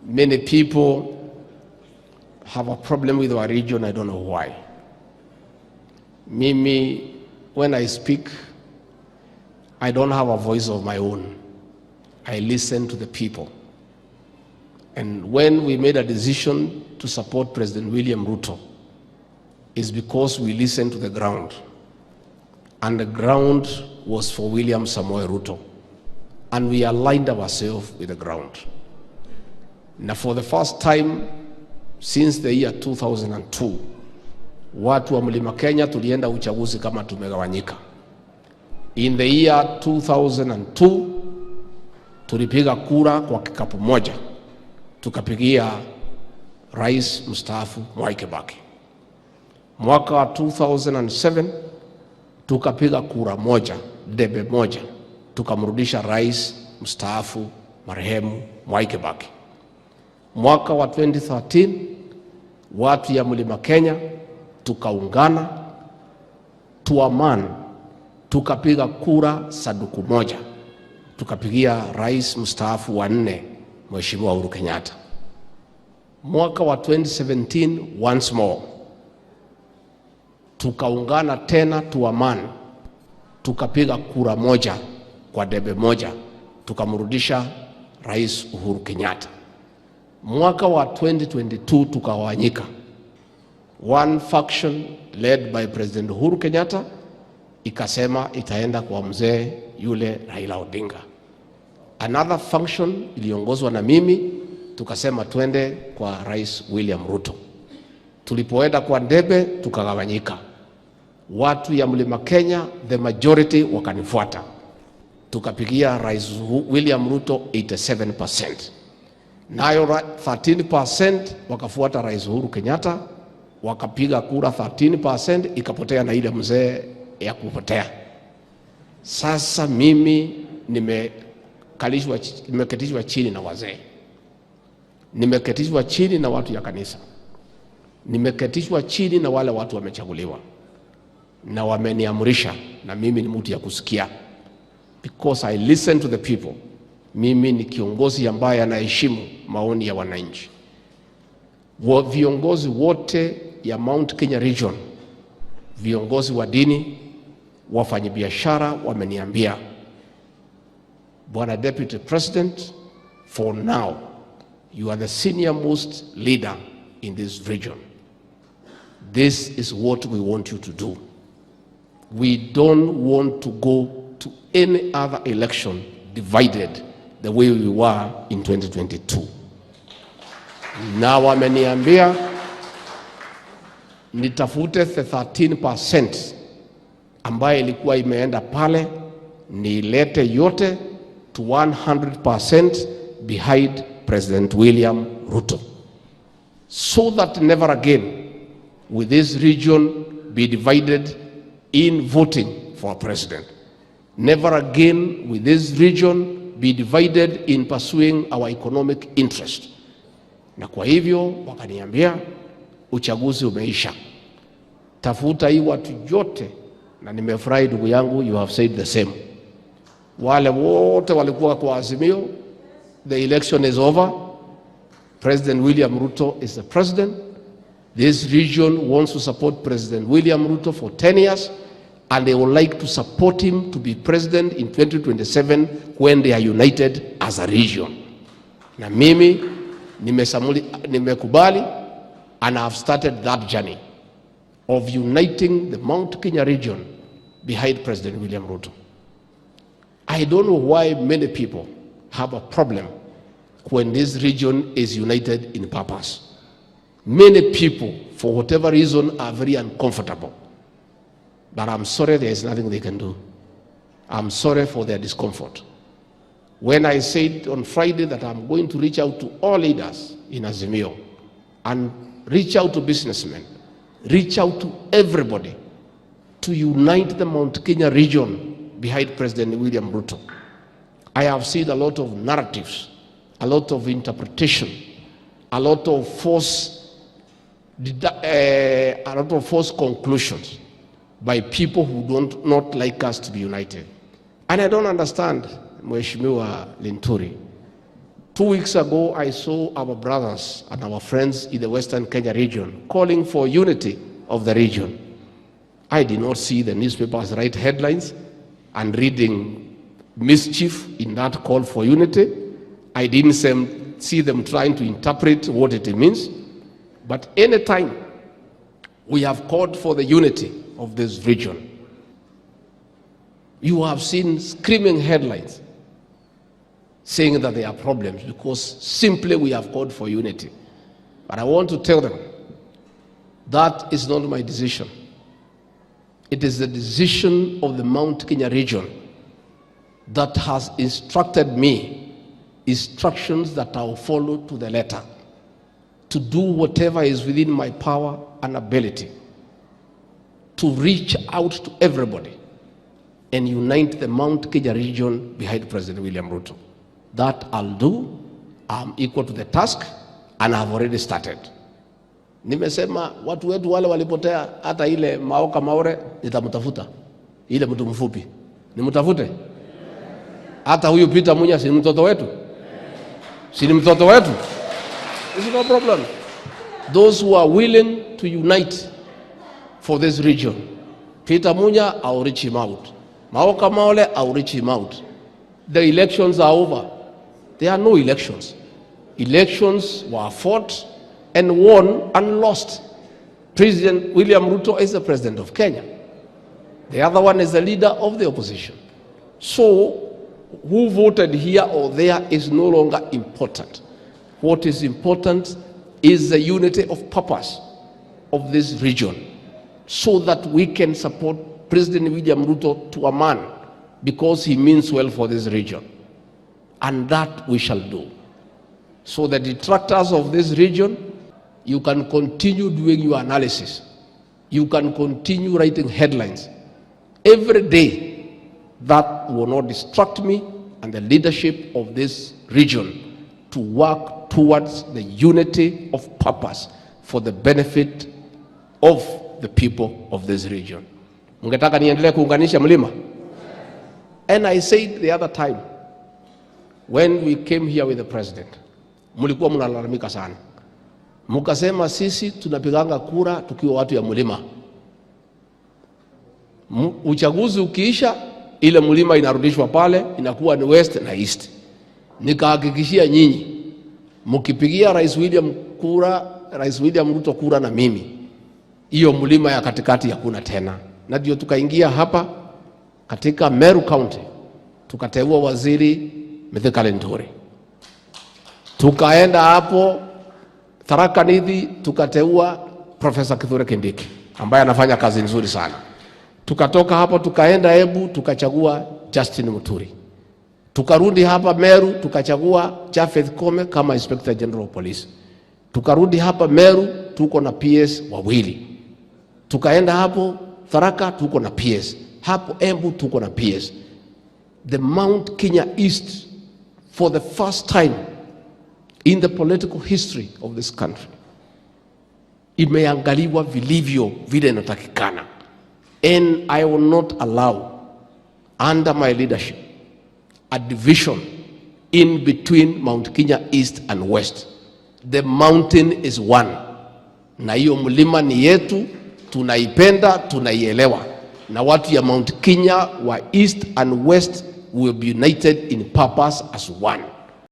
Many people have a problem with our region. I don't know why. Mimi, when I speak, I don't have a voice of my own. I listen to the people. And when we made a decision to support President William Ruto, it's because we listened to the ground. And the ground was for William Samoei Ruto. And we aligned ourselves with the ground. Now, for the first time since the year 2002, watu wa Mlima Kenya tulienda uchaguzi kama tumegawanyika. In the year 2002, tulipiga kura kwa kikapu moja. Tukapigia Rais mstaafu Mwai Kibaki. Mwaka wa 2007, tukapiga kura moja, debe moja. Tukamrudisha Rais mstaafu marehemu Mwai Kibaki. Mwaka wa 2013, watu ya Mlima Kenya tukaungana, tuamani, tukapiga kura saduku moja. Tukapigia Rais mstaafu wa 4 Mheshimiwa Uhuru Kenyatta. Mwaka wa 2017, once more, tukaungana tena, tuamani, tukapiga kura moja kwa debe moja, tukamrudisha Rais Uhuru Kenyatta. Mwaka wa 2022 tukawanyika. One faction led by President Uhuru Kenyatta ikasema itaenda kwa mzee yule Raila Odinga. Another faction iliongozwa na mimi, tukasema twende kwa Rais William Ruto. Tulipoenda kwa debe tukagawanyika. Watu ya Mlima Kenya, the majority wakanifuata. Tukapigia Rais William Ruto 87%. Nayo 13% wakafuata Rais Uhuru Kenyatta, wakapiga kura 13%, ikapotea na ile mzee ya kupotea. Sasa mimi nimeketishwa chini na wazee. Nimeketishwa chini na watu ya kanisa. Nimeketishwa chini na wale watu wamechaguliwa. Na wameniamrisha, na mimi ni mtu ya kusikia. Because I listen to the people. Mimi ni kiongozi ambaye anaheshimu maoni ya wananchi. Viongozi wote ya Mount Kenya region, viongozi wa dini, wafanyabiashara wameniambia, Bwana Deputy President, for now, you are the senior most leader in this region. This is what we want you to do. We don't want to go to any other election divided the way we were in 2022. Na wameniambia nitafute 13% ambaye ilikuwa imeenda pale, nilete yote to 100% behind President William Ruto, so that never again will this region be divided in voting for a president. Never again will this region be divided in pursuing our economic interest. Na kwa hivyo wakaniambia uchaguzi umeisha. Tafuta hii watu yote, na nimefurahi ndugu yangu, you have said the same. Wale wote walikuwa kwa Azimio, the election is over. President William Ruto is the president. This region wants to support President William Ruto for 10 years, and they would like to support him to be president in 2027 when they are united as a region. Na mimi nimekubali, and I have started that journey of uniting the Mount Kenya region behind President William Ruto. I don't know why many people have a problem when this region is united in purpose. Many people, for whatever reason, are very uncomfortable. But I'm sorry, there is nothing they can do. I'm sorry for their discomfort. When I said on Friday that I'm going to reach out to all leaders in Azimio and reach out to businessmen, reach out to everybody to unite the Mount Kenya region behind President William Ruto, I have seen a lot of narratives, a lot of interpretation, a lot of false conclusions by people who don't not like us to be united. And I don't understand, Mheshimiwa Linturi, 2 weeks ago, I saw our brothers and our friends in the Western Kenya region calling for unity of the region. I did not see the newspapers write headlines and reading mischief in that call for unity. I didn't see them trying to interpret what it means. But anytime we have called for the unity of this region, you have seen screaming headlines saying that there are problems because simply we have called for unity. But I want to tell them that is not my decision. It is the decision of the Mount Kenya region that has instructed me instructions that I will follow to the letter, to do whatever is within my power and ability to reach out to everybody and unite the Mount Kenya region behind President William Ruto. That I'll do. I'm equal to the task and I've already started. Nimesema watu wetu wale walipotea, hata ile Maoka Maure nitamtafuta. Ile mtu mfupi nimtafute. Hata huyu Peter Munya si mtoto wetu? Si ni mtoto wetu? It's no problem. Those who are willing to unite for this region, Peter Munya, I'll reach him out. Maoka Maule, I'll reach him out. The elections are over. There are no elections. Elections were fought and won and lost. President William Ruto is the president of Kenya. The other one is the leader of the opposition. So who voted here or there is no longer important. What is important is the unity of purpose of this region so that we can support President William Ruto to a man because he means well for this region. And that we shall do. So the detractors of this region, you can continue doing your analysis. You can continue writing headlines. Every day, that will not distract me and the leadership of this region to work towards the unity of purpose for the benefit of the people of this region. Mungetaka niendelee kuunganisha mlima? And I said the other time, when we came here with the president, mulikuwa mnalalamika sana. Mukasema sisi tunapiganga kura tukiwa watu ya mlima. Uchaguzi ukiisha, ile mlima inarudishwa pale, inakuwa ni west na east. Nikahakikishia nyinyi, mkipigia Rais William Ruto kura na mimi, hiyo mlima ya katikati hakuna tena. Na ndio tukaingia hapa katika Meru County, tukateua waziri Mithika Linturi. Tukaenda hapo Tharaka Nithi, tukateua Professor Kithure Kindiki ambaye anafanya kazi nzuri sana. Tukatoka hapo tukaenda Embu, tukachagua Justin Muturi. Tukarudi hapa Meru, tukachagua Jafeth Kome kama Inspector General of Police. Tukarudi hapa Meru, tuko na PS wawili. Tukaenda hapo Tharaka, tuko na PS. Hapo Embu tuko na PS. The Mount Kenya East, for the first time in the political history of this country, imeangaliwa vilivyo vile inatakikana. And I will not allow, under my leadership, a division in between Mount Kenya East and West. The mountain is one. Na hiyo mlima ni yetu, tunaipenda, tunaielewa. Na watu ya Mount Kenya wa East and West will be united in purpose as one.